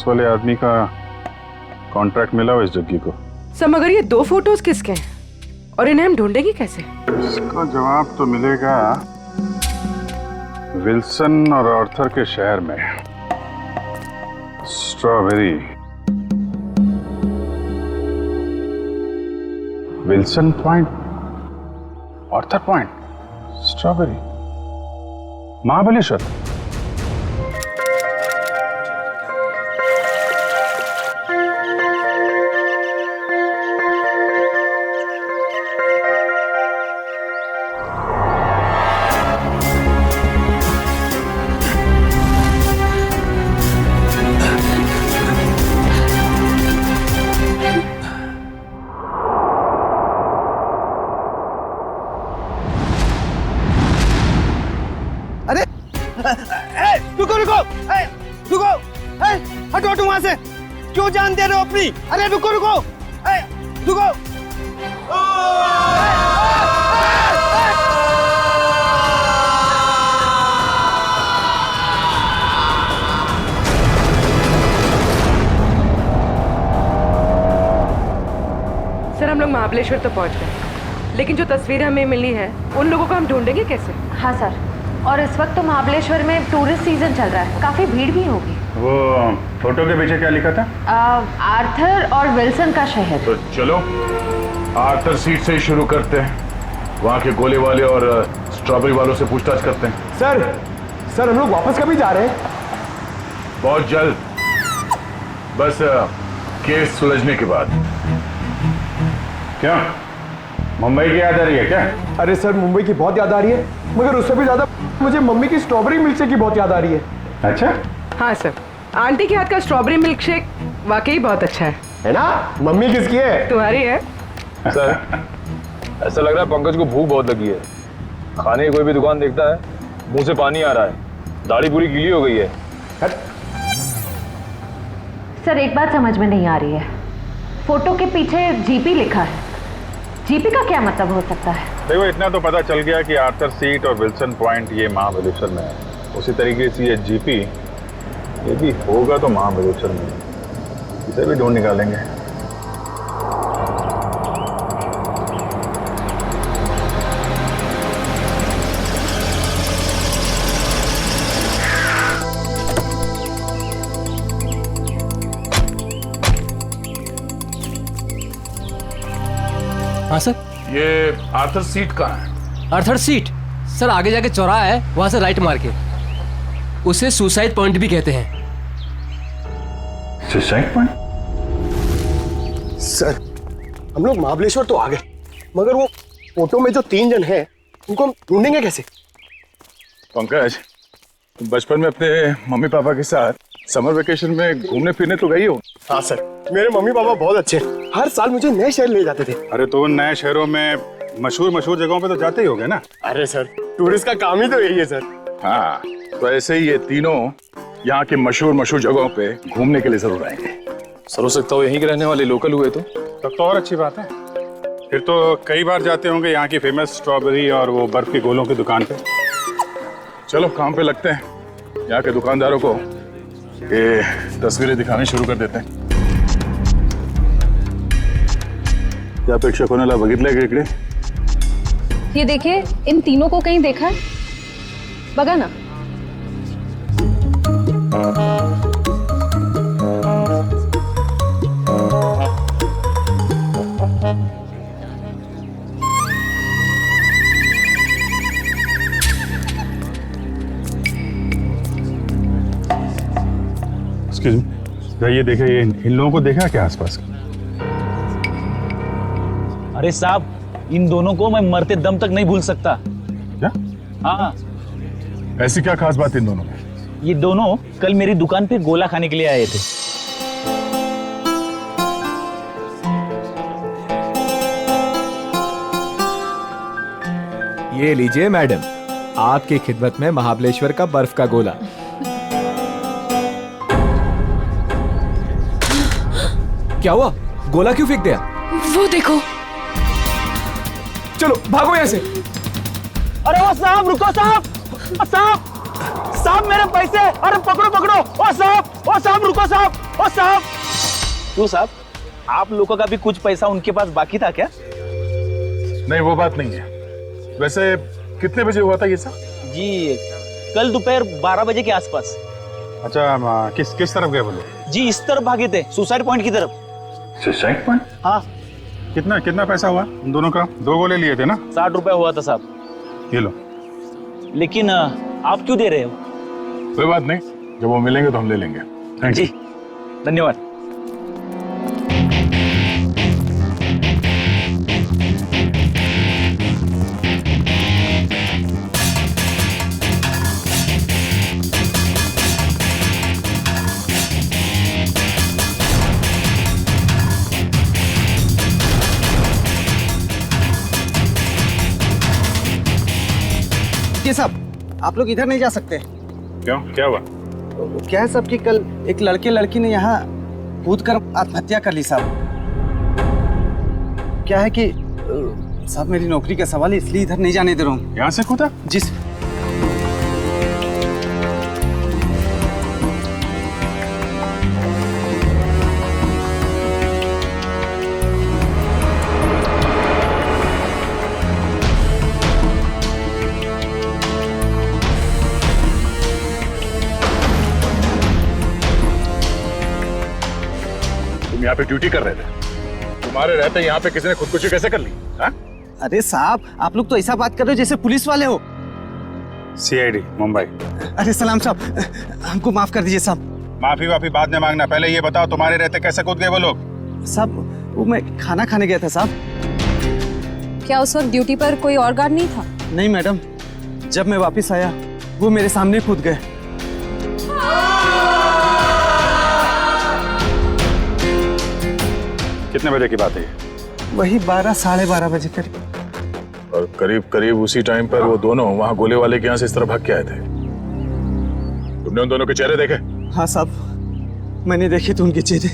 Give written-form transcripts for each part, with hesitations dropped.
इस वाले आदमी का कॉन्ट्रैक्ट मिला हो इस जग्गी को। सर मगर ये 2 फोटोज किसके हैं और इन्हें हम ढूंढेंगे कैसे? इसका जवाब तो मिलेगा विल्सन और आर्थर के शहर में। Strawberry, Wilson point, Arthur point, strawberry, Mahabaleshwar. रुको रुको रुको, हटो हटो वहां से, क्यों जान दे रहे हो अपनी? अरे रुको रुको रुको। सर हम लोग महाबलेश्वर तो पहुंच गए, लेकिन जो तस्वीरें हमें मिली है उन लोगों को हम ढूंढेंगे कैसे? हाँ सर, और इस वक्त तो महाबलेश्वर में टूरिस्ट सीजन चल रहा है, काफी भीड़ भी होगी। वो फोटो के पीछे क्या लिखा था? आर्थर और विल्सन का शहर। तो चलो आर्थर सीट से ही शुरू करते हैं, वहाँ के गोले वाले और स्ट्रॉबेरी वालों से पूछताछ करते हैं। सर हम लोग वापस कभी जा रहे हैं? बहुत जल्द, बस केस सुलझने के बाद। क्या मुंबई की याद आ रही है क्या? अरे सर मुंबई की बहुत याद आ रही है, मगर उससे भी ज्यादा मुझे मम्मी की स्ट्रॉबेरी मिल्क की बहुत याद आ रही है। अच्छा, हाँ सर, आंटी के हाथ का स्ट्रॉबेरी मिल्क शेक वाकई बहुत अच्छा है ना? मम्मी किसकी है? तुम्हारी है। सर ऐसा लग रहा है पंकज को भूख बहुत लगी है, खाने की कोई भी दुकान देखता है मुंह से पानी आ रहा है, दाढ़ी पूरी गीली हो गई है। सर एक बात समझ में नहीं आ रही है, फोटो के पीछे जीपी लिखा है, जीपी का क्या मतलब हो सकता है? देखो इतना तो पता चल गया कि आर्थर सीट और विल्सन पॉइंट ये महाबलेश्वर में है, उसी तरीके से ये जीपी ये भी होगा तो महाबलेश्वर में, इसे भी ढूंढ निकालेंगे। हाँ सर। ये आर्थर सीट कहाँ है? आर्थर सीट सर आगे जाके चौराहा है, वहां से राइट मार के, उसे सुसाइड पॉइंट भी कहते हैं। Suicide point? सर हम लोग महाबलेश्वर तो आ गए, मगर वो फोटो में जो 3 जन हैं उनको हम ढूंढेंगे कैसे? पंकज, तुम बचपन में अपने मम्मी पापा के साथ समर वेकेशन में घूमने फिरने तो गई हो? हाँ सर, मेरे मम्मी पापा बहुत अच्छे हैं, हर साल मुझे नए शहर ले जाते थे। अरे तो उन नए शहरों में मशहूर जगहों पे तो जाते ही होगे ना? अरे सर टूरिस्ट का काम ही तो यही है सर। हाँ, तो ऐसे ही ये तीनों यहाँ के मशहूर जगहों पे घूमने के लिए जरूर आएंगे। सर हो सकता हो यहीं के रहने वाले लोकल हुए तो। तब तो और अच्छी बात है, फिर तो कई बार जाते होंगे यहाँ की फेमस स्ट्रॉबेरी और वो बर्फ के गोलों की दुकान पे। चलो काम पे लगते हैं, यहाँ के दुकानदारों को ये तस्वीरें दिखानी शुरू कर देते हैं। क्या अपेक्षा कोणाला बघितलंय का इकडे? ये देखिए, इन तीनों को कहीं देखा है? बघा ना। एक्सक्यूज मी, ये देखे, ये इन लोगों को देखा क्या आसपास? अरे साहब, इन दोनों को मैं मरते दम तक नहीं भूल सकता। क्या? हाँ, ऐसी क्या खास बात इन दोनों में? ये दोनों कल मेरी दुकान पे गोला खाने के लिए आए थे। ये लीजिए मैडम, आपकी खिदमत में महाबलेश्वर का बर्फ का गोला। क्या हुआ? गोला क्यों फेंक दिया? वो देखो। चलो भागो यहाँ से। अरे वो साहब, रुको साहब, साहब साहब मेरे पैसे, अरे पकड़ो पकड़ो। ओ साहब रुको साहब, ओ साहब, क्यों साहब, आप लोगों का भी कुछ पैसा उनके पास बाकी था क्या? नहीं, वो बात नहीं है। वैसे कितने बजे हुआ था ये सब? जी कल दोपहर 12 बजे के आसपास। अच्छा, किस तरफ गए बोलो? जी इस तरफ भागे थे, सुसाइड पॉइंट की तरफ। Suicide point? हाँ। कितना पैसा हुआ उन दोनों का? 2 गोले लिए थे ना? 60 रुपए हुआ था साहब। ये लो। लेकिन आप क्यों दे रहे हो? कोई बात नहीं, जब वो मिलेंगे तो हम ले लेंगे। Thank you. जी धन्यवाद। ये साहब, आप लोग इधर नहीं जा सकते। क्यों, क्या हुआ? क्या है साहब कि कल एक लड़की ने यहाँ कूद कर आत्महत्या कर ली साहब। क्या है कि साहब मेरी नौकरी का सवाल है, इसलिए इधर नहीं जाने दे रहा हूँ। यहाँ से कूदा? जी तुम यहाँ पे ड्यूटी कर रहे थे, तुम्हारे रहते यहाँ पे किसी ने खुदकुशी कैसे कर ली? हाँ? अरे साहब, आप लोग तो ऐसा बात कर रहे हो जैसे पुलिस वाले हो। CID मुंबई। अरे सलाम साहब, हमको माफ कर दीजिए साहब। माफी बाद में मांगना, पहले ये बताओ तुम्हारे रहते कैसे कूद गए वो लोग? साहब वो मैं खाना खाने गया था साहब। क्या उस वक्त ड्यूटी पर कोई और गार्ड नहीं था? नहीं मैडम, जब मैं वापस आया वो मेरे सामने कूद गए। कितने बजे की बात है? वही 12 साढ़े 12 बजे करीब। और करीब उसी टाइम पर वो दोनों वहाँ गोले वाले के यहाँ से इस तरह भाग के आए थे। तुमने उन दोनों के चेहरे देखे? हाँ साहब, मैंने देखे तो उनके चेहरे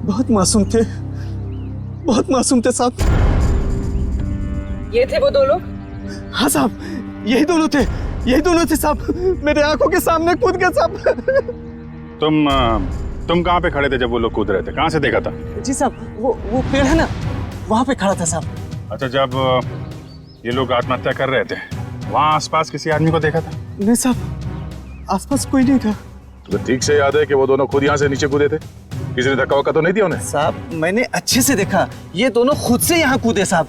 बहुत मासूम थे, बहुत मासूम थे साहब। ये थे वो 2 लोग? हाँ साहब, यही दोनों थे साहब, मेरे आंखों के सामने कूद गए साहब। तुम कहाँ पे खड़े थे जब वो लोग कूद रहे थे? कहाँ से देखा था? जी साहब, वो पेड़ है ना, वहाँ पे खड़ा था साहब। अच्छा, जब ये लोग आत्महत्या कर रहे थे वहाँ आसपास किसी आदमी को देखा था? नहीं साहब, आसपास कोई नहीं था। तुम्हें ठीक से याद है कि वो दोनों खुद यहाँ से नीचे कूदे थे? किसी ने धक्का वक्का तो नहीं दिया उन्हें? साहब मैंने अच्छे से देखा, ये दोनों खुद से यहाँ कूदे साहब।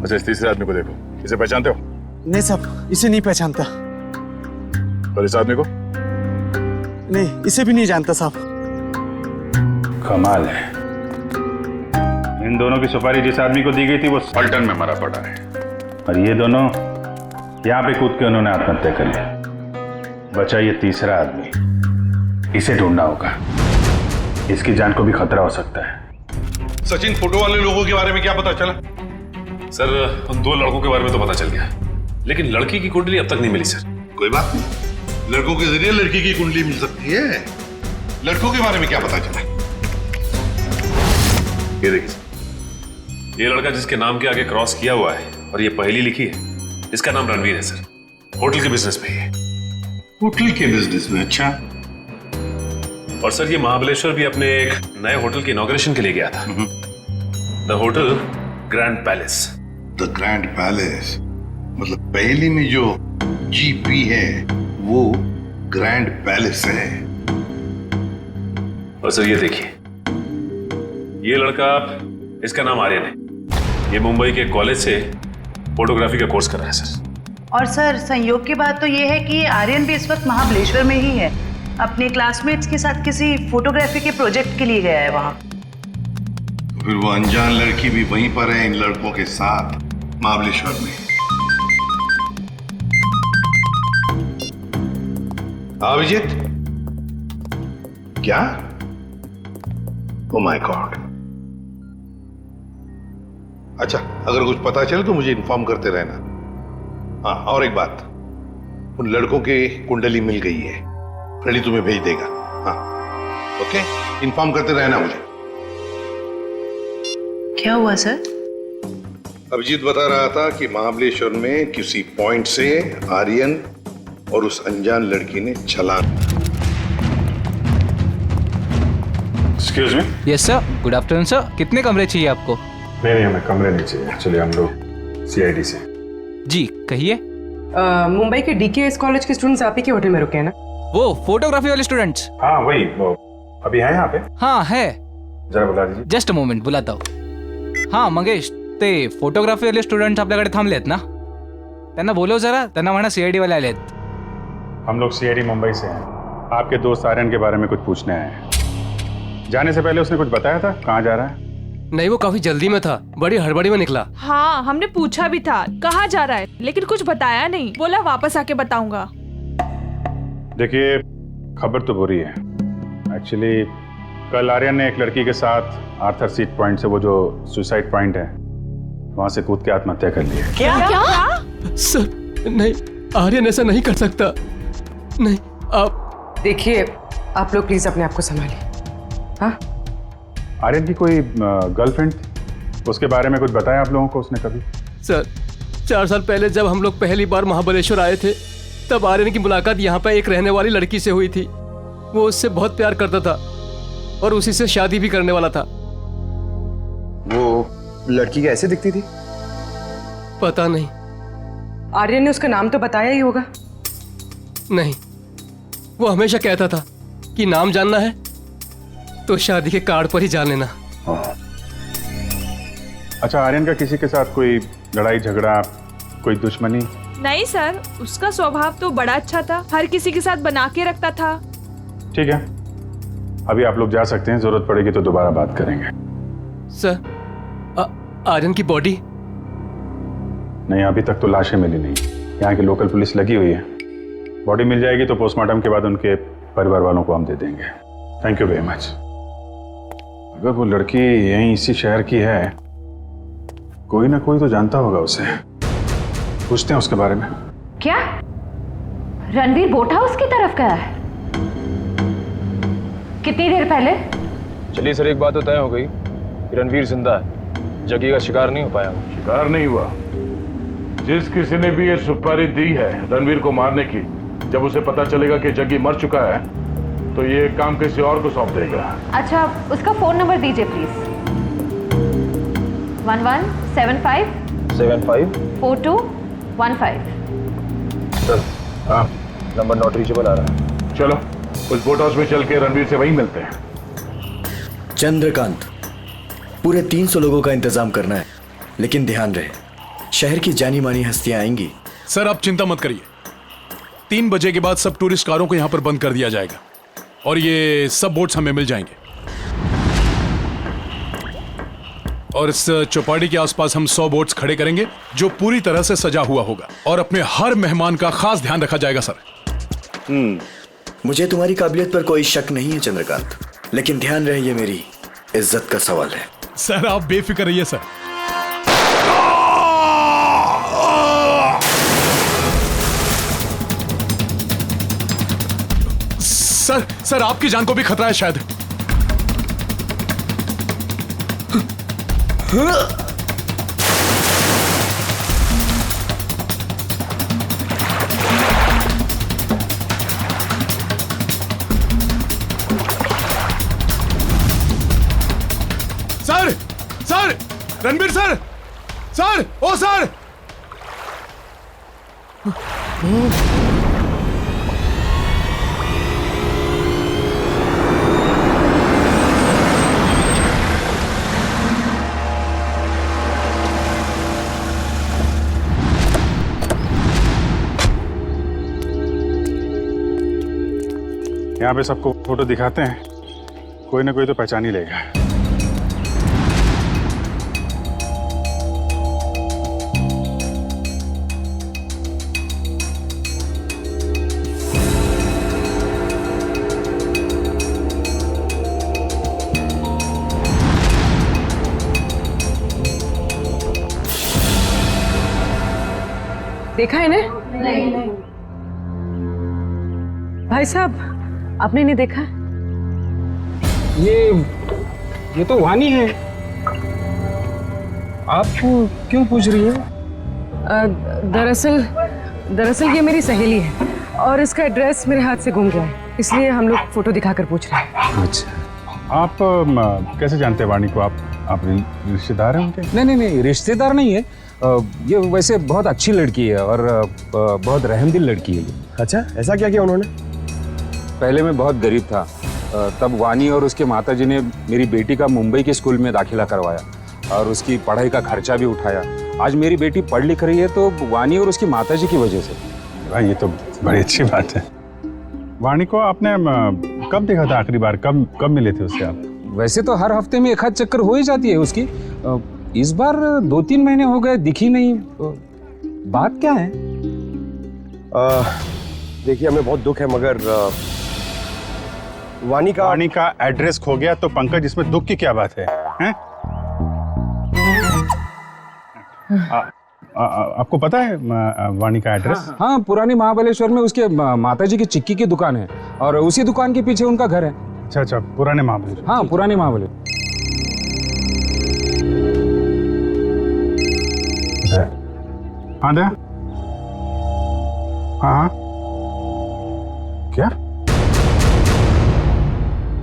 अच्छा, इस तीसरे आदमी को देखो, इसे पहचानते हो? नहीं साहब, इसे नहीं पहचानता। और इस आदमी को? नहीं, इसे भी नहीं जानता साहब। कमाल है, इन दोनों की सुपारी जिस आदमी को दी गई थी वो पलटन में मरा पड़ा है, और ये दोनों यहाँ पे कूद के उन्होंने आत्महत्या कर ली। बचा ये तीसरा आदमी, इसे ढूंढना होगा, इसकी जान को भी खतरा हो सकता है। सचिन, फोटो वाले लोगों के बारे में क्या पता चला? सर, उन 2 लड़कों के बारे में तो पता चल गया, लेकिन लड़की की कुंडली अब तक नहीं मिली सर। कोई बात नहीं, लड़कों के जरिए लड़की की कुंडली मिल सकती है। लड़कों के बारे में क्या पता चला? ये देखिए सर, ये लड़का जिसके नाम के आगे क्रॉस किया हुआ है और ये पहेली लिखी है, इसका नाम रणवीर है सर। होटल के बिजनेस में है। होटल के बिजनेस में? अच्छा। और सर ये महाबलेश्वर भी अपने एक नए होटल की इनॉग्रेशन के लिए गया था, the hotel grand palace. The grand palace मतलब पहेली में जो GP है वो ग्रैंड पैलेस है। और सर ये देखिए, ये लड़का, इसका नाम आर्यन है। ये मुंबई के कॉलेज से फोटोग्राफी का कोर्स कर रहा है सर। और सर संयोग की बात तो ये है कि आर्यन भी इस वक्त महाबलेश्वर में ही है, अपने क्लासमेट्स के साथ किसी फोटोग्राफी के प्रोजेक्ट के लिए गया है वहाँ। तो फिर वो अनजान लड़की भी वहीं पर है इन लड़कों के साथ महाबलेश्वर में। अभिजीत, क्या? Oh my God. अच्छा, अगर कुछ पता चले तो मुझे इन्फॉर्म करते रहना। हाँ, और एक बात, उन लड़कों की कुंडली मिल गई है, फ्रेडी तुम्हें भेज देगा। हाँ ओके, इन्फॉर्म करते रहना मुझे। क्या हुआ सर? अभिजीत बता रहा था कि महाबलेश्वर में किसी पॉइंट से आर्यन और उस अनजान लड़की ने छलांग। Excuse me. Yes sir, good afternoon sir. कितने कमरे चाहिए आपको? नहीं हमें कमरे नहीं चाहिए, चलिए हम लोग सीआईडी से। जी कहिए। मुंबई के डीकेएस कॉलेज के स्टूडेंट्स आप ही के होटल में रुके हैं ना? वो फोटोग्राफी वाले स्टूडेंट्स? हाँ वही, वो अभी है यहाँ पे? हाँ है। जरा बुला दीजिए। जस्ट अ मोमेंट, बुलाता हूँ। हाँ मंगेश, ते फोटोग्राफी वाले स्टुडंट्स आपल्याकडे थांबलेत ना? त्यांना बोलव जरा, त्यांना म्हणा सीआईडी वाले आलेत। हम लोग सीआईडी मुंबई से हैं, आपके दोस्त आर्यन के बारे में कुछ पूछने आए हैं। जाने से पहले उसने कुछ बताया था कहाँ जा रहा है? नहीं, वो काफी जल्दी में था, बड़ी हड़बड़ी में निकला। हाँ, हमने पूछा भी था कहाँ जा रहा है, लेकिन कुछ बताया नहीं। बोला वापस आके बताऊंगा। देखिए खबर तो बुरी है। एक्चुअली कल आर्यन ने एक लड़की के साथ आर्थर सीट पॉइंट से, वो जो सुसाइड पॉइंट है, वहां से कूद के आत्महत्या कर ली है। क्या? सर नहीं, आर्यन ऐसा नहीं कर सकता। नहीं, आप देखिए, आप लोग प्लीज अपने आप को संभालिए। हाँ, आर्यन की कोई गर्लफ्रेंड थी, उसके बारे में कुछ बताया आप लोगों को उसने कभी? सर 4 साल पहले जब हम लोग पहली बार महाबलेश्वर आए थे, तब आर्यन की मुलाकात यहाँ पे एक रहने वाली लड़की से हुई थी। वो उससे बहुत प्यार करता था और उसी से शादी भी करने वाला था। वो लड़की कैसे दिखती थी? पता नहीं। आर्यन ने उसका नाम तो बताया ही होगा। नहीं, वो हमेशा कहता था कि नाम जानना है तो शादी के कार्ड पर ही जान लेना। अच्छा, आर्यन का किसी के साथ कोई लड़ाई झगड़ा, कोई दुश्मनी? नहीं सर, उसका स्वभाव तो बड़ा अच्छा था, हर किसी के साथ बना के रखता था। ठीक है, अभी आप लोग जा सकते हैं, जरूरत पड़ेगी तो दोबारा बात करेंगे। सर आर्यन की बॉडी? नहीं, अभी तक तो लाशें मिली नहीं। यहाँ की लोकल पुलिस लगी हुई है। बॉडी मिल जाएगी तो पोस्टमार्टम के बाद उनके परिवार वालों को हम दे देंगे। Thank you very much. अगर वो लड़की यहीं इसी शहर की है, कोई ना कोई तो जानता होगा उसे। पूछते हैं उसके बारे में। क्या रणवीर बोट हाउस की तरफ गया है? कितनी देर पहले? चलिए सर, एक बात तो तय हो गई, रणवीर जिंदा है, जग्गी का शिकार नहीं हो पाया। शिकार नहीं हुआ। जिस किसी ने भी ये सुपारी दी है रणवीर को मारने की, जब उसे पता चलेगा कि जग्गी मर चुका है, तो ये काम किसी और को सौंप देगा। अच्छा, उसका फोन नंबर दीजिए प्लीज। 1175 4215। सर हाँ, नंबर नॉट रीचेबल आ रहा है। चलो उस बोट हाउस में चल के रणवीर से वहीं मिलते हैं। चंद्रकांत, पूरे 300 लोगों का इंतजाम करना है, लेकिन ध्यान रहे शहर की जानी मानी हस्तियां आएंगी। सर आप चिंता मत करिए, 3 बजे के बाद सब टूरिस्ट कारों को यहाँ पर बंद कर दिया जाएगा और ये सब बोट्स हमें मिल जाएंगे। और इस चौपाटी के आसपास हम 100 बोट्स खड़े करेंगे जो पूरी तरह से सजा हुआ होगा और अपने हर मेहमान का खास ध्यान रखा जाएगा। सर मुझे तुम्हारी काबिलियत पर कोई शक नहीं है चंद्रकांत, लेकिन ध्यान रहे ये मेरी इज्जत का सवाल है। सर आप बेफिक्र रहिए। सर सर सर आपकी जान को भी खतरा है शायद। Sir sir Ranbir sir, sir ओ सर। यहाँ पे सबको फोटो दिखाते हैं, कोई ना कोई तो पहचान ही लेगा। देखा है ना? नहीं। भाई साहब, आपने नहीं देखा? ये तो वानी है। आप क्यों पूछ रही हैं? दरअसल ये मेरी सहेली है और इसका एड्रेस मेरे हाथ से गुम गया है, इसलिए हम लोग फोटो दिखाकर पूछ रहे हैं। अच्छा, आप कैसे जानते हैं वाणी को? आप रिश्तेदार हैं उनके? नहीं, रिश्तेदार नहीं है। ये वैसे बहुत अच्छी लड़की है और बहुत रहमदिल लड़की है ये। अच्छा, ऐसा क्या किया उन्होंने? पहले मैं बहुत गरीब था, तब वानी और उसके माताजी ने मेरी बेटी का मुंबई के स्कूल में दाखिला करवाया और उसकी पढ़ाई का खर्चा भी उठाया। आज मेरी बेटी पढ़ लिख रही है तो वानी और उसकी माताजी की वजह से। भाई ये तो बड़ी अच्छी बात है। वाणी को आपने कब देखा था आखिरी बार? कब मिले थे उससे आप? वैसे तो हर हफ्ते में एक आध चक्कर हो ही जाती है उसकी। इस बार 2-3 महीने हो गए, दिखी नहीं। बात क्या है? देखिए, हमें बहुत दुख है, मगर वाणी का एड्रेस खो गया तो पंकज इसमें दुख की क्या बात है? हैं? आपको पता है वाणी का एड्रेस? हाँ, पुरानी महाबलेश्वर में उसके माताजी की चिक्की की दुकान है और उसी दुकान के पीछे उनका घर है। अच्छा, पुराने महाबलेश्वर। हाँ, पुराने महाबलेश्वर। हाँ दया, हाँ क्या?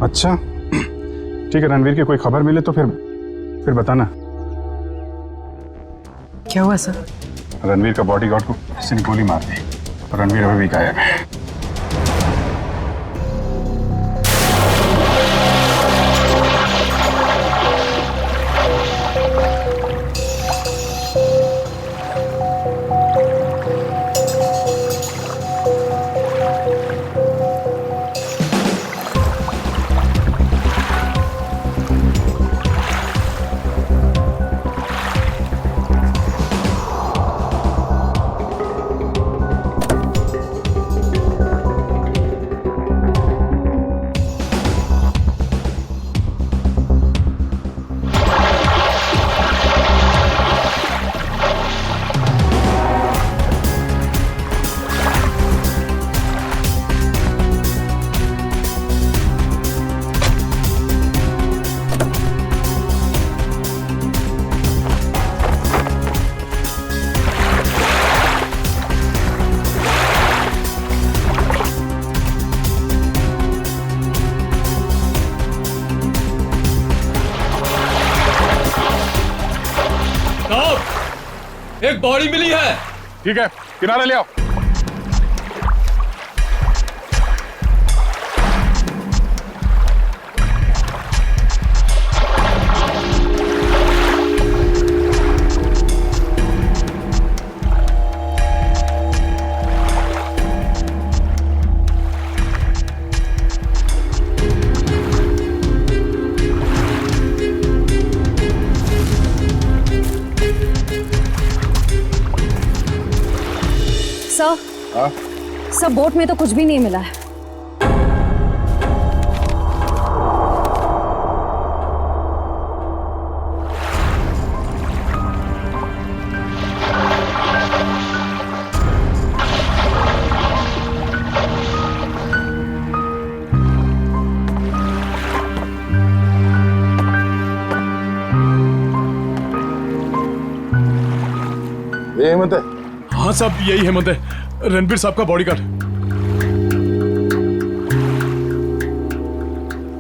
अच्छा ठीक है, रणवीर की कोई खबर मिले तो फिर बताना। क्या हुआ सर? रणवीर का बॉडीगार्ड को किसी ने गोली मार दी और रणवीर अभी भी गायब है। एक बॉडी मिली है। ठीक है, किनारे ले आओ। सर, बोट में तो कुछ भी नहीं मिला है। ये हिम्मत है? हाँ साहब, यही हिम्मत है, रणबीर साहब का बॉडीगार्ड।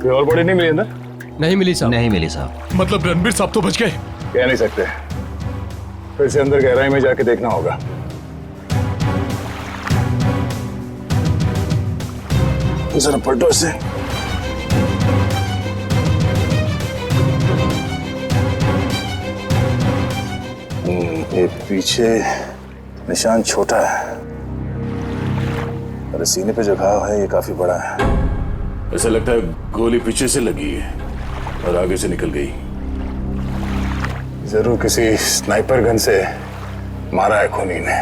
कोई और बॉडी नहीं मिली अंदर? नहीं मिली साहब। नहीं मिली साहब। मतलब रणबीर साहब तो बच गए? कह नहीं सकते, फिर से अंदर गहराई में जाके देखना होगा। जरा पलटो इसे। ये पीछे निशान छोटा है और सीने पे जो घाव है ये काफी बड़ा है। ऐसा लगता है गोली पीछे से लगी है और आगे से निकल गई। जरूर किसी स्नाइपर गन से मारा है खूनी ने।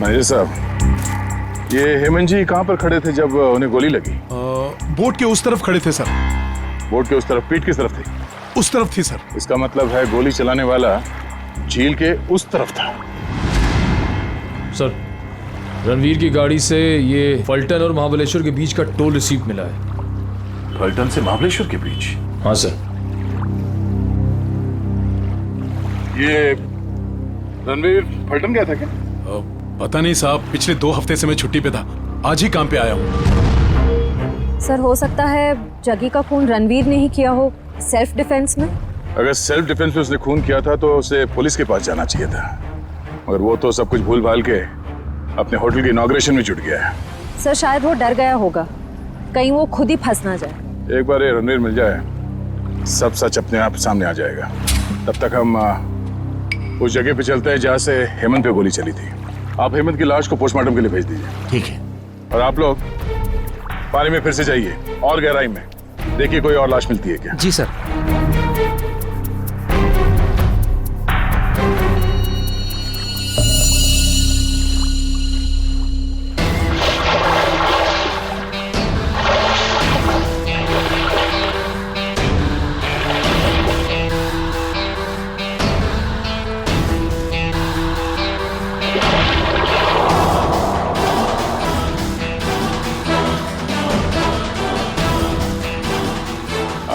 मैनेजर साहब, ये हेमंत जी कहाँ पर खड़े थे जब उन्हें गोली लगी? बोट के उस तरफ खड़े थे सर। बोट के उस तरफ? पीठ किस तरफ थी? उस तरफ थी सर। इसका मतलब है गोली चलाने वाला झील के उस तरफ था। सर, रणवीर की गाड़ी से ये फल्टन और महाबलेश्वर के बीच का टोल रिसीप्ट मिला है। फल्टन से महाबलेश्वर के बीच? हाँ सर। ये रणवीर फल्टन गया था क्या? पता नहीं साहब, पिछले 2 हफ्ते से मैं छुट्टी पे था, आज ही काम पे आया हूँ। सर हो सकता है जगी का खून रणवीर ने ही किया हो, सेल्फ डिफेंस में। अगर सेल्फ डिफेंस में उसने खून किया था तो उसे पुलिस के पास जाना चाहिए था, मगर वो तो सब कुछ भूल भाल के अपने होटल के इनॉग्रेशन में जुट गया है। सर शायद वो डर गया होगा, कहीं वो खुद ही फंस ना जाए। एक बार ये रणवीर मिल जाए, सब सच अपने आप सामने आ जाएगा। तब तक हम उस जगह पे चलते हैं जहाँ से हेमंत पे गोली चली थी। आप हेमंत की लाश को पोस्टमार्टम के लिए भेज दीजिए। ठीक है। और आप लोग पानी में फिर से जाइए और गहराई में, देखिए कोई और लाश मिलती है क्या। जी सर।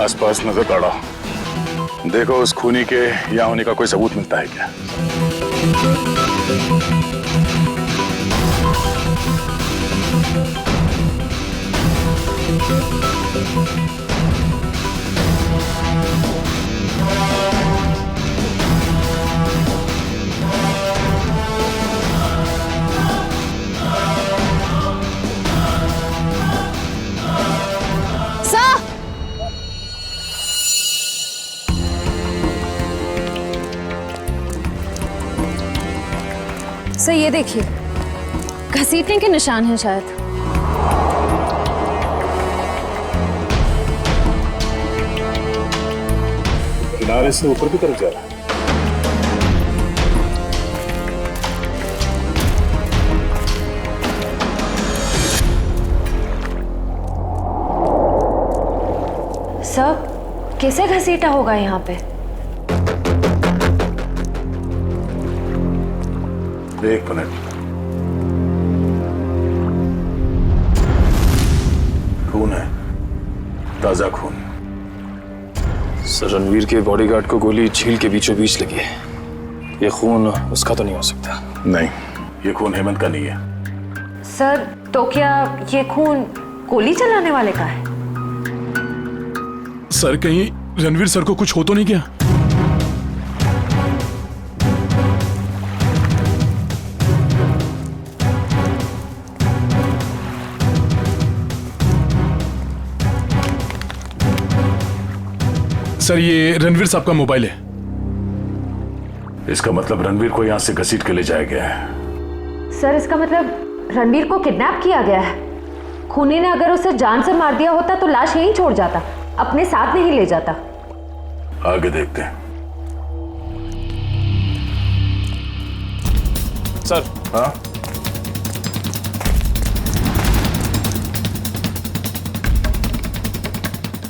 आसपास नजर दौड़ाओ, देखो उस खूनी के यहाँ होने का कोई सबूत मिलता है क्या। सर ये देखिए, घसीटने के निशान हैं शायद। किनारे से ऊपर की तरफ जा रहा है। सर कैसे घसीटा होगा यहाँ पे? एक मिनट, खून है, ताजा खून। सर रणवीर के बॉडीगार्ड को गोली झील के बीचों बीच लगी है, ये खून उसका तो नहीं हो सकता। नहीं, ये खून हेमंत का नहीं है। सर तो क्या ये खून गोली चलाने वाले का है? सर कहीं रणवीर सर को कुछ हो तो नहीं गया? सर ये रणवीर साहब का मोबाइल है। इसका मतलब रणवीर को यहां से घसीट के ले जाया गया है। सर इसका मतलब रणवीर को किडनैप किया गया है। खूनी ने अगर उसे जान से मार दिया होता तो लाश यहीं छोड़ जाता, अपने साथ नहीं ले जाता। आगे देखते हैं। सर। हाँ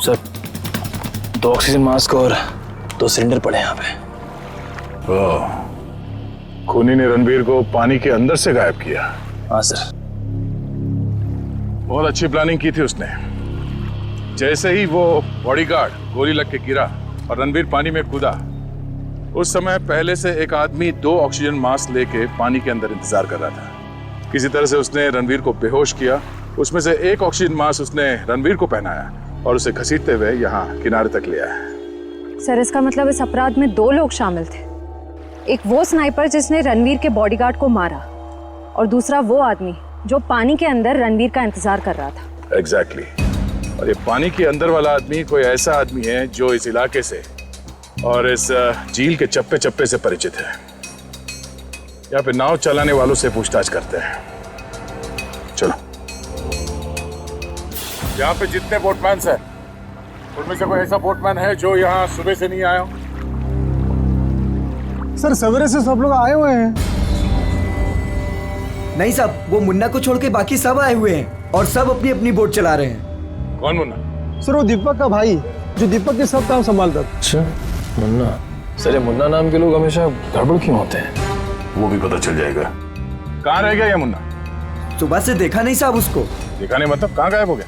सर, 2 ऑक्सीजन मास्क और 2 सिलेंडर पड़े हैं यहाँ पे। खूनी ने रणवीर को पानी के अंदर से गायब किया। हाँ सर। बहुत अच्छी प्लानिंग की थी उसने। जैसे ही वो बॉडीगार्ड गोली लग के गिरा और रणवीर पानी में कूदा, उस समय पहले से एक आदमी 2 ऑक्सीजन मास्क लेके पानी के अंदर इंतजार कर रहा था। किसी तरह से उसने रणवीर को बेहोश किया। उसमें से एक ऑक्सीजन मास्क उसने रणवीर को पहनाया और उसे घसीटते हुए यहाँ किनारे तक ले आया। सर इसका मतलब इस अपराध में 2 लोग शामिल थे। एक वो स्नाइपर जिसने रणवीर के बॉडीगार्ड को मारा और दूसरा वो आदमी जो पानी के अंदर रणवीर का इंतजार कर रहा था। एग्जैक्टली। और ये पानी के अंदर वाला आदमी कोई ऐसा आदमी है जो इस इलाके से और इस झील के चप्पे चप्पे से परिचित है। यहाँ पे नाव चलाने वालों से पूछताछ करते हैं। चलो। यहाँ पे जितने बोटमैन हैं, उनमें से कोई ऐसा बोटमैन है जो यहाँ सुबह से नहीं आया हो? सर सवेरे से सब लोग आए हुए हैं। नहीं साहब, वो मुन्ना को छोड़ के बाकी सब आए हुए हैं और सब अपनी अपनी बोट चला रहे हैं। कौन मुन्ना? सर वो दीपक का भाई, जो दीपक के सब काम संभालता था। अच्छा मुन्ना। सर ये मुन्ना नाम के लोग हमेशा गड़बड़ क्यों होते हैं? वो भी पता चल जाएगा। कहाँ रह गया ये मुन्ना? सुबह से देखा नहीं साहब उसको। देखा नहीं मतलब कहाँ गायब हो गया?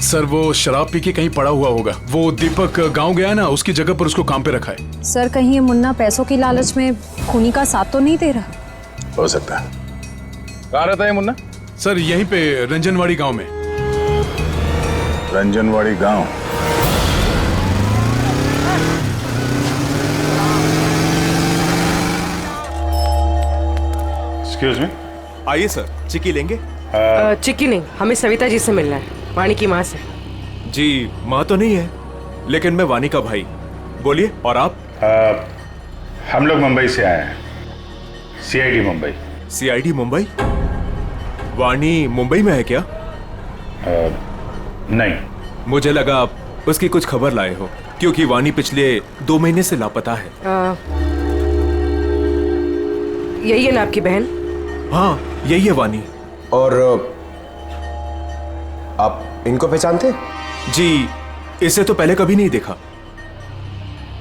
सर वो शराब पी के कहीं पड़ा हुआ होगा। वो दीपक गांव गया ना, उसकी जगह पर उसको काम पे रखा है। सर कहीं ये मुन्ना पैसों की लालच में खूनी का साथ तो नहीं दे रहा? हो सकता है। कहाँ रहता है मुन्ना? सर यहीं पे रंजनवाड़ी गांव में। रंजनवाड़ी गांव? Excuse me. आइए सर, चिक्की लेंगे? चिक्की नहीं, हमें सविता जी से मिलना है, वाणी की माँ से। जी माँ तो नहीं है, लेकिन मैं वाणी का भाई। बोलिए। और आप? हम लोग मुंबई से आए हैं, सीआईडी मुंबई। सीआईडी मुंबई? वाणी मुंबई में है क्या? नहीं। मुझे लगा आप उसकी कुछ खबर लाए हो, क्योंकि वाणी पिछले 2 महीने से लापता है। यही है ना आपकी बहन? हाँ यही है वाणी। और आप इनको पहचानते? जी इसे तो पहले कभी नहीं देखा।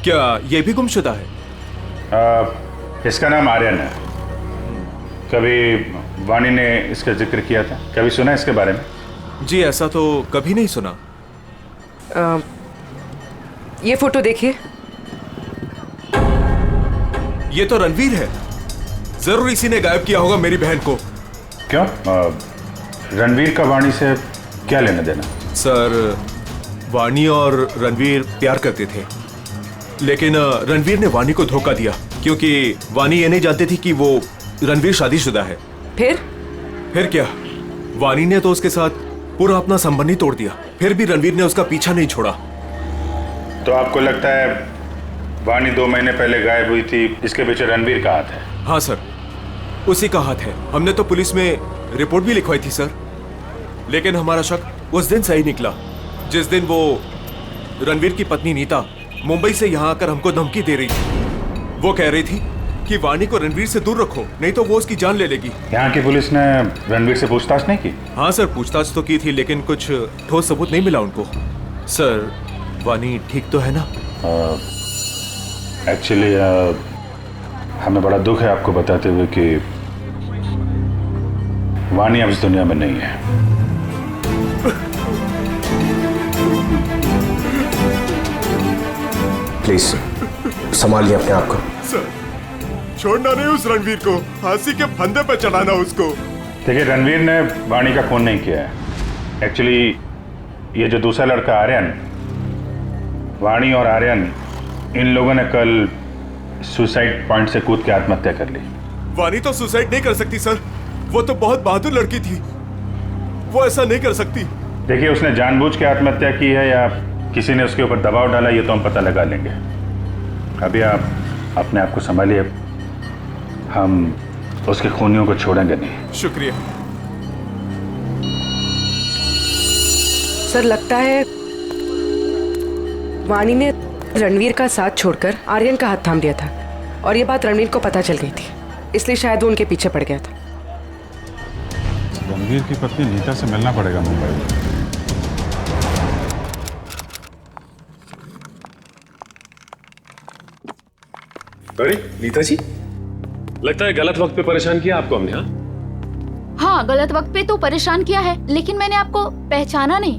क्या ये भी गुमशुदा है? इसका नाम आर्यन है। कभी वाणी ने इसका जिक्र किया था? कभी सुना इसके बारे में? जी ऐसा तो कभी नहीं सुना। ये फोटो देखिए। ये तो रणवीर है। जरूर इसी ने गायब किया होगा मेरी बहन को। क्यों? रणवीर का वाणी से क्या लेना देना? सर वाणी और रणवीर प्यार करते थे, लेकिन रणवीर ने वाणी को धोखा दिया, क्योंकि वाणी ये नहीं जानती थी कि वो रणवीर शादीशुदा है। फिर क्या, वाणी ने तो उसके साथ पूरा अपना संबंध ही तोड़ दिया। फिर भी रणवीर ने उसका पीछा नहीं छोड़ा। तो आपको लगता है वाणी 2 महीने पहले गायब हुई थी, इसके पीछे रणवीर का हाथ है? हाँ सर, उसी का हाथ है। हमने तो पुलिस में रिपोर्ट भी लिखवाई थी सर, लेकिन हमारा शक उस दिन सही निकला, जिस दिन वो रणवीर की पत्नी नीता मुंबई से यहाँ आकर हमको धमकी दे रही थी। वो कह रही थी कि वाणी को रणवीर से दूर रखो, नहीं तो वो उसकी जान ले लेगी। यहाँ की पुलिस ने रणवीर से पूछताछ नहीं की? हाँ सर, पूछताछ तो की थी, लेकिन कुछ ठोस सबूत नहीं मिला उनको। सर वाणी ठीक तो है ना? एक्चुअली हमें बड़ा दुख है आपको बताते हुए कि वाणी अब इस दुनिया में नहीं है। प्लीज संभालिए अपने आप को। सर छोड़ना नहीं उस रणवीर को, फांसी के फंदे पर चढ़ाना उसको। देखिए, रणवीर ने वाणी का खून नहीं किया है। एक्चुअली ये जो दूसरा लड़का आर्यन, वाणी और आर्यन, इन लोगों ने कल सुसाइड पॉइंट से कूद के आत्महत्या कर ली। वाणी तो सुसाइड नहीं कर सकती सर, वो तो बहुत बहादुर लड़की थी, वो ऐसा नहीं कर सकती। देखिए, उसने जानबूझ के आत्महत्या की है या किसी ने उसके ऊपर दबाव डाला, ये तो हम पता लगा लेंगे। अभी आप अपने आप को संभालिए, हम उसके खूनियों को छोड़ेंगे नहीं। शुक्रिया सर। लगता है वाणी ने रणवीर का साथ छोड़कर आर्यन का हाथ थाम लिया था, और ये बात रणवीर को पता चल गई थी, इसलिए शायद वो उनके पीछे पड़ गया था। रणवीर की पत्नी नीता से मिलना पड़ेगा मुंबई में। अरे नीता जी, लगता है गलत वक्त पे परेशान किया आपको हमने। हाँ, गलत वक्त पे तो परेशान किया है, लेकिन मैंने आपको पहचाना नहीं।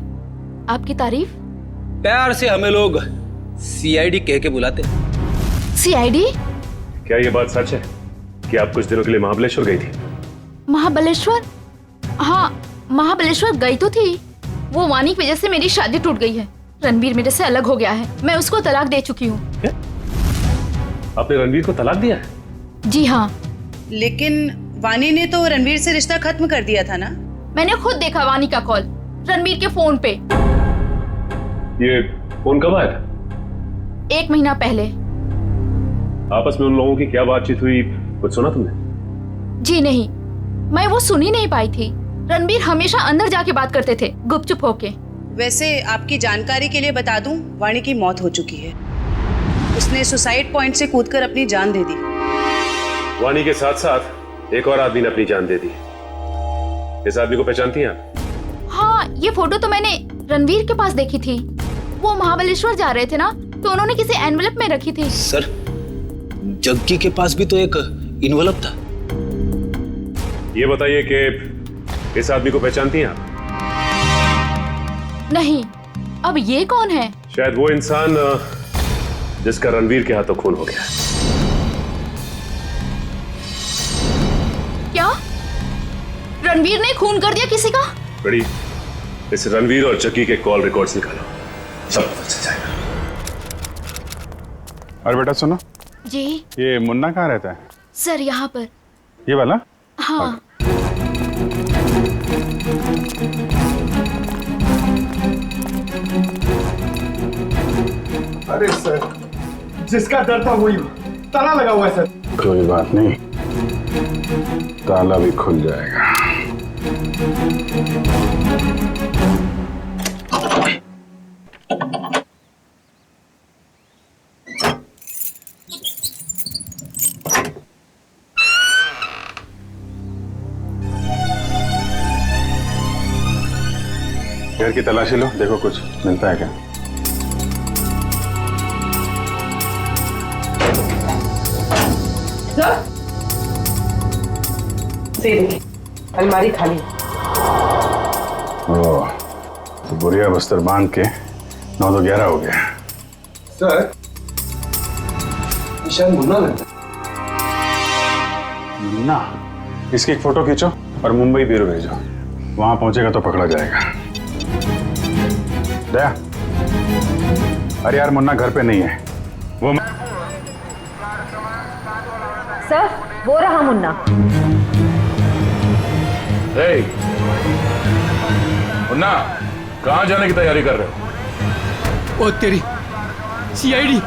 आपकी तारीफ? प्यार से हमें लोग सीआईडी कह के बुलाते। सीआईडी? क्या ये बात सच है कि आप कुछ दिनों के लिए महाबलेश्वर गई थी? महाबलेश्वर? हाँ, महाबलेश्वर गई तो थी। वो वाणी की वजह से मेरी शादी टूट गई है। रणवीर मेरे से अलग हो गया है, मैं उसको तलाक दे चुकी हूँ। आपने रणवीर को तलाक दिया है? जी हाँ। लेकिन वाणी ने तो रणवीर से रिश्ता खत्म कर दिया था ना? मैंने खुद देखा वाणी का कॉल रणवीर के फोन पे। ये फोन कब आया था? 1 महीना पहले। आपस में उन लोगों की क्या बातचीत हुई, कुछ सुना तुमने? जी नहीं, मैं वो सुन ही नहीं पाई थी। रणवीर हमेशा अंदर जाके बात करते थे, गुपचुप होके। वैसे आपकी जानकारी के लिए बता दूं, वाणी की मौत हो चुकी है। उसने सुसाइड पॉइंट से कूदकर अपनी जान दे दी। वाणी के साथ साथ एक और आदमी ने अपनी जान दे दी। इस आदमी को पहचानती हैं आप? हाँ, ये फोटो तो मैंने रणवीर के पास देखी थी। वो महाबलेश्वर जा रहे थे ना, तो उन्होंने किसी एनवेलप में रखी थी। सर, जग्गी के पास भी तो एक इन्वेलप था। ये बताइए कि इस आदमी को पहचानती हैं आप? नहीं। अब ये कौन है? शायद वो इंसान जिसका रणवीर के हाथों खून हो गया। क्या? रणवीर ने खून कर दिया किसी का? बड़ी, इस रणवीर और जग्गी के कॉल रिकॉर्ड्स निकालो, सब पता चल जाएगा। और बेटा सुनो, जी ये मुन्ना कहाँ रहता है? सर यहाँ पर। ये वाला? हाँ। अरे सर, जिसका डर था वही ताला लगा हुआ है सर। कोई बात नहीं, ताला भी खुल जाएगा। घर की तलाशी लो, देखो कुछ मिलता है क्या। अलमारी खाली। ओह, तो बुढ़िया बस्तर बांध के 9 तो 11 हो गया। सर, शायद मुन्ना लगता है। मुन्ना? इसकी एक फोटो खींचो और मुंबई ब्यूरो भेजो, वहां पहुंचेगा तो पकड़ा जाएगा। दया, अरे यार मुन्ना घर पे नहीं है वो। सर, वो रहा मुन्ना। मुन्ना, कहाँ जाने की तैयारी कर रहे हो? ओ तेरी सीआईडी।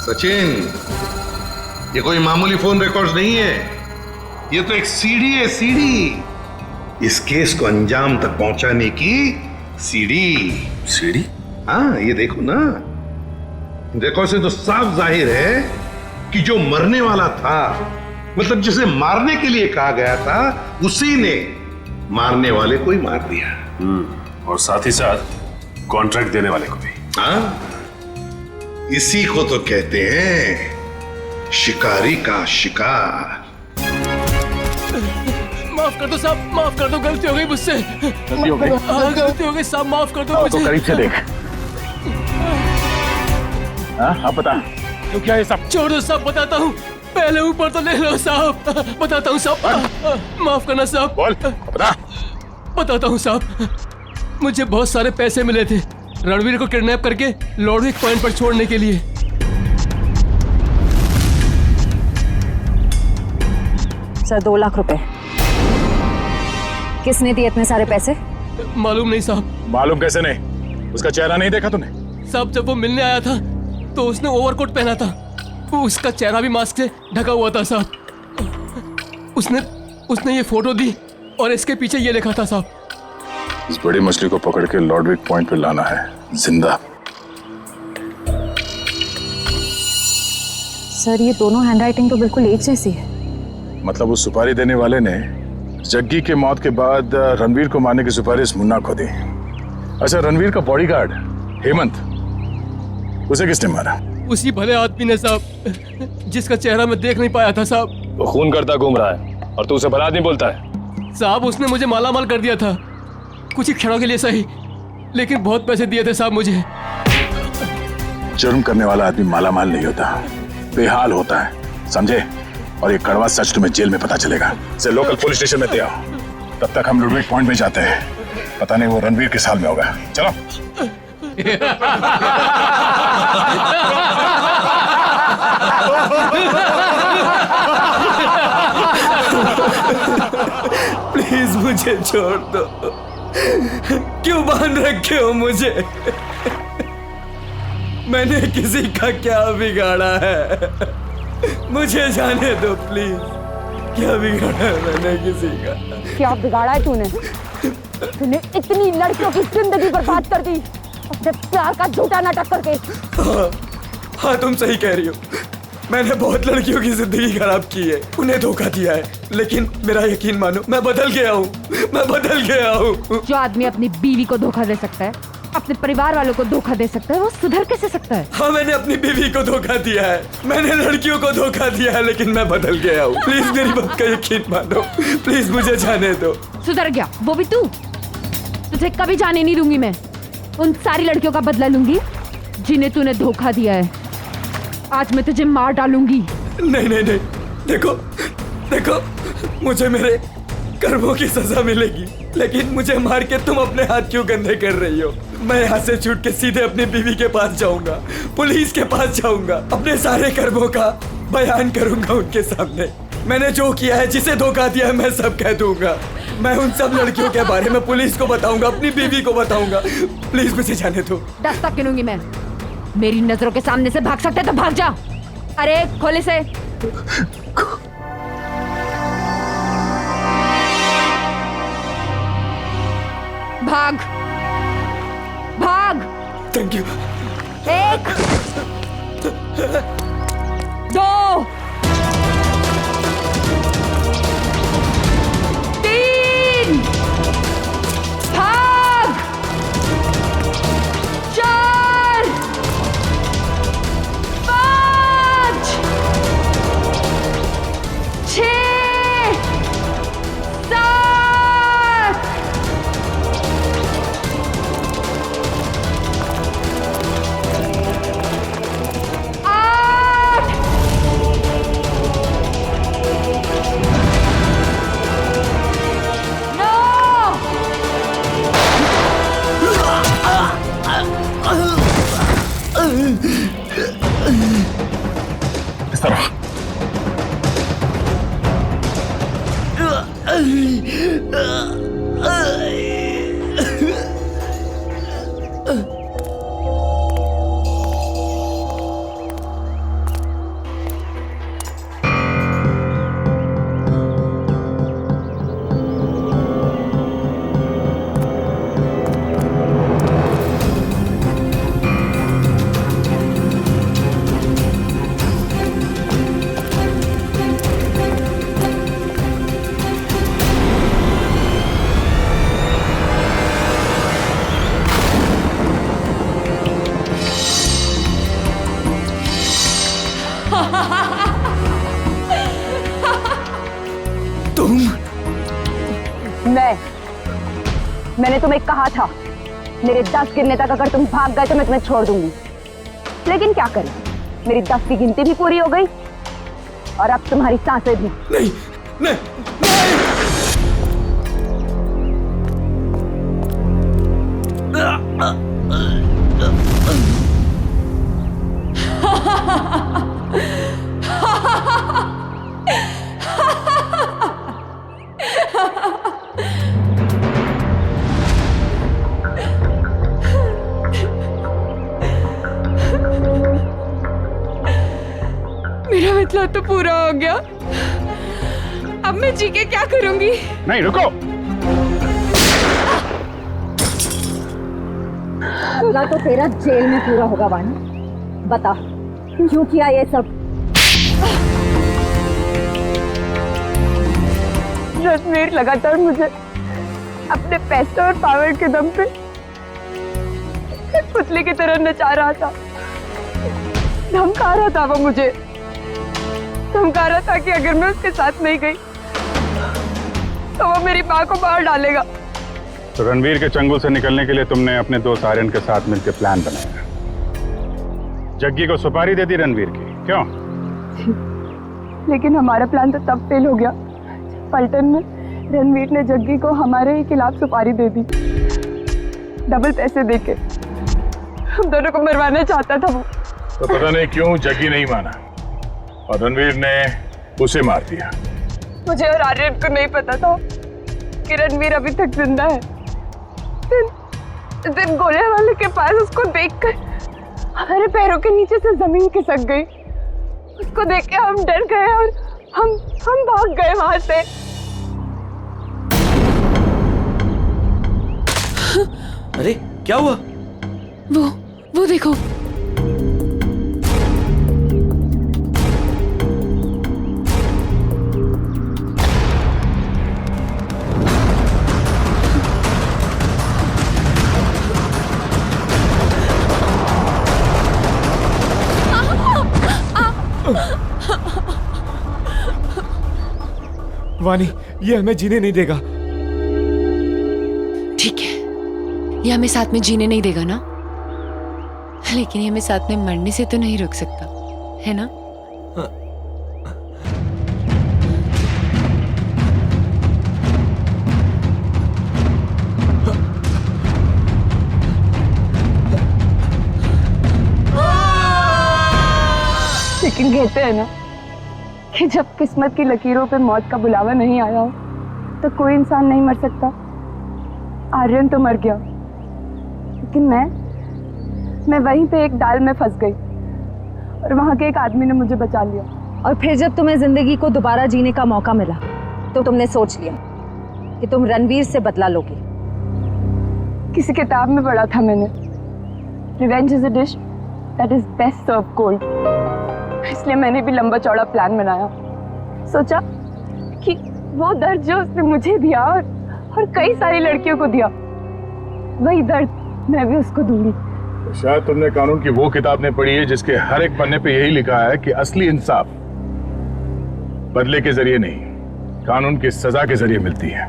सचिन, ये कोई मामूली फोन रिकॉर्ड्स नहीं है, ये तो एक सीडी है, सीडी। इस केस को अंजाम तक पहुंचाने की सीडी। सीडी? हाँ, ये देखो ना, देखो से तो साफ जाहिर है कि जो मरने वाला था, मतलब जिसे मारने के लिए कहा गया था, उसी ने मारने वाले को ही मार दिया। और साथ ही साथ कॉन्ट्रैक्ट देने वाले को भी। हाँ, इसी को तो कहते हैं शिकारी का शिकार। माफ कर दो साहब, माफ कर दो, गलती हो गई मुझसे। गलती हो गई? हाँ, गलती हो गई साहब, माफ कर दो मुझे। तो करीब से देख। हाँ, आप बता, तो क्या है सब? छोड़ दो साहब, बताता हूँ। पहले ऊपर तो ले लो साहब, बताता हूँ साहब। माफ करना साहब। बोल, बता। बताता हूँ साहब, मुझे बहुत सारे पैसे मिले थे रणवीर को किडनैप करके लॉर्डविक पॉइंट पर छोड़ने के लिए। सर, 2 लाख रुपए। किसने दिए इतने सारे पैसे? मालूम नहीं साहब। मालूम कैसे नहीं? उसका चेहरा नहीं देखा तूने? साहब, जब वो मिलने आया था तो उसने ओवरकोट पहना था, वो उसका चेहरा भी मास्क से ढका हुआ था साहब। उसने ये फोटो दी और इसके पीछे ये लिखा था साहब, इस बड़ी मछली को पकड़ के लॉर्डविक पॉइंट पे लाना है जिंदा। सर, ये दोनों हैंडराइटिंग तो बिल्कुल एक जैसी है। मतलब उस सुपारी देने वाले ने जग्गी के मौत के बाद रणवीर को मारने की सुपारिश मुन्ना को दी। अच्छा, रणवीर का बॉडीगार्ड हेमंत, उसे किसने मारा? उसी भले आदमी ने साहब, जिसका चेहरा मैं देख नहीं पाया था साहब। वो खून करता घूम रहा है और तू उसे भला आदमी बोलता है? साहब, उसने मुझे मालामाल कर दिया था, कुछ ही क्षणों के लिए सही, लेकिन बहुत पैसे दिए थे साहब मुझे। जुर्म करने वाला आदमी मालामाल नहीं होता, बेहाल होता है, समझे? और ये कड़वा सच तुम्हें जेल में पता चलेगा। इसे लोकल पुलिस स्टेशन में दे आओ, तब तक हम लॉर्डविक पॉइंट में जाते हैं। पता नहीं वो रणवीर किस हाल में होगा। चलो। प्लीज मुझे छोड़ दो, क्यों बांध रखे हो मुझे? मैंने किसी का क्या बिगाड़ा है? मुझे जाने दो प्लीज। क्या बिगाड़ा है मैंने किसी का? क्या बिगाड़ा है तूने? तूने इतनी लड़कियों की जिंदगी बर्बाद कर दी, अपने प्यार का झूठा नाटक करके। हाँ तुम सही कह रही हो। मैंने बहुत लड़कियों की जिंदगी खराब की है, उन्हें धोखा दिया है, लेकिन मेरा यकीन मानो मैं बदल गया हूँ, मैं बदल गया हूँ। जो आदमी अपनी बीवी को धोखा दे सकता है, अपने परिवार वालों को धोखा दे सकता है, वो सुधर कैसे सकता है? हाँ मैंने अपनी बीवी को धोखा दिया है, मैंने लड़कियों को धोखा दिया है, लेकिन मैं बदल गया हूँ। प्लीज मेरी बात का यकीन मानो, प्लीज मुझे जाने दो। सुधर गया वो भी तू? तुझे कभी जाने नहीं दूंगी मैं। उन सारी लड़कियों का बदला लूंगी जिन्हें तूने धोखा दिया है। आज मैं तुझे मार डालूंगी। नहीं नहीं नहीं, देखो देखो, मुझे मेरे कर्मों की सजा मिलेगी, लेकिन मुझे मार के तुम अपने हाथ क्यों गंदे कर रही हो? मैं यहाँ से छूट के सीधे अपनी बीवी के पास जाऊंगा, पुलिस के पास जाऊंगा, अपने सारे कर्मों का बयान करूंगा उनके सामने। मैंने जो किया है, जिसे धोखा दिया है, मैं सब कह दूंगा। मैं उन सब लड़कियों के बारे में पुलिस को बताऊंगा, अपनी बीवी को बताऊंगा। प्लीज मुझे जाने दो। दस्तक गिनूंगी मैं। मेरी नजरों के सामने से भाग सकते तो भाग जा। अरे खोले से। भाग भाग। Thank you. 1 2 3 भाग। 4 5 6 7 8 इस तरह मैंने तुम्हें कहा था, मेरे 10 गिनने तक अगर तुम भाग गए तो मैं तुम्हें छोड़ दूंगी। लेकिन क्या करें, मेरी 10 की गिनती भी पूरी हो गई और अब तुम्हारी सांसें भी। नहीं नहीं मेरा मतलब तो पूरा हो गया। अब मैं जी के क्या करूंगी? नहीं रुको। पूरा तो तेरा जेल में पूरा होगा वानी। बता क्यों किया ये सब? रणवीर लगातार मुझे अपने पैसे और पावर के दम पे पुतले की तरह नचा रहा था। धमका रहा था वो मुझे, धमका रहा था कि अगर मैं उसके साथ नहीं गई तो वो मेरी माँ को मार डालेगा। तो रणवीर के चंगुल से निकलने के लिए तुमने अपने दोस्त आर्यन के साथ मिलकर प्लान बनाया, जग्गी को सुपारी दे दी रणवीर की, क्यों? लेकिन हमारा प्लान तो तब फेल हो गया पलटन में रणवीर ने जग्गी को हमारे ही खिलाफ सुपारी दे दी, डबल पैसे देके। हम दोनों को मरवाना चाहता था वो। तो पता नहीं क्यों जग्गी नहीं माना और रणवीर ने उसे मार दिया। मुझे और आर्यन को नहीं पता था कि रणवीर अभी तक जिंदा है। दिन गोले वाले के पास उसको देखकर हमारे पैरों के नीचे से जमीन खिसक गई। उसको देख के हम डर गए और हम भाग गए वहां से। अरे क्या हुआ? वो देखो। वानी, ये हमें जीने नहीं देगा। ठीक है, ये हमें साथ में जीने नहीं देगा ना, लेकिन ये हमें साथ में मरने से तो नहीं रोक सकता, है ना? लेकिन कहते हैं ना कि जब किस्मत की लकीरों पे मौत का बुलावा नहीं आया हो तो कोई इंसान नहीं मर सकता। आर्यन तो मर गया, लेकिन मैं वहीं पे एक डाल में फंस गई और वहां के एक आदमी ने मुझे बचा लिया। और फिर जब तुम्हें जिंदगी को दोबारा जीने का मौका मिला तो तुमने सोच लिया कि तुम रणवीर से बदला लोगे। किसी किताब में पढ़ा था मैंने, revenge is a dish that is best serve cold. इसलिए मैंने भी लंबा चौड़ा प्लान बनाया। सोचा कि वो दर्द जो उसने मुझे दिया और कई सारी लड़कियों को दिया, वही दर्द मैं भी उसको दूंगी। शायद तुमने कानून की वो किताब ने पढ़ी है जिसके हर एक पन्ने पे यही लिखा है कि असली इंसाफ बदले के जरिए नहीं, कानून की सजा के जरिए मिलती है।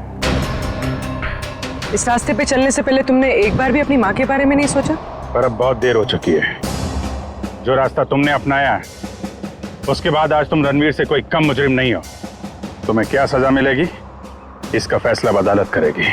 इस रास्ते पे चलने से पहले तुमने एक बार भी अपनी माँ के बारे में नहीं सोचा? पर अब बहुत देर हो चुकी है। जो रास्ता तुमने अपनाया है उसके बाद आज तुम रणवीर से कोई कम मुजरिम नहीं हो। तुम्हें क्या सजा मिलेगी इसका फैसला अदालत करेगी।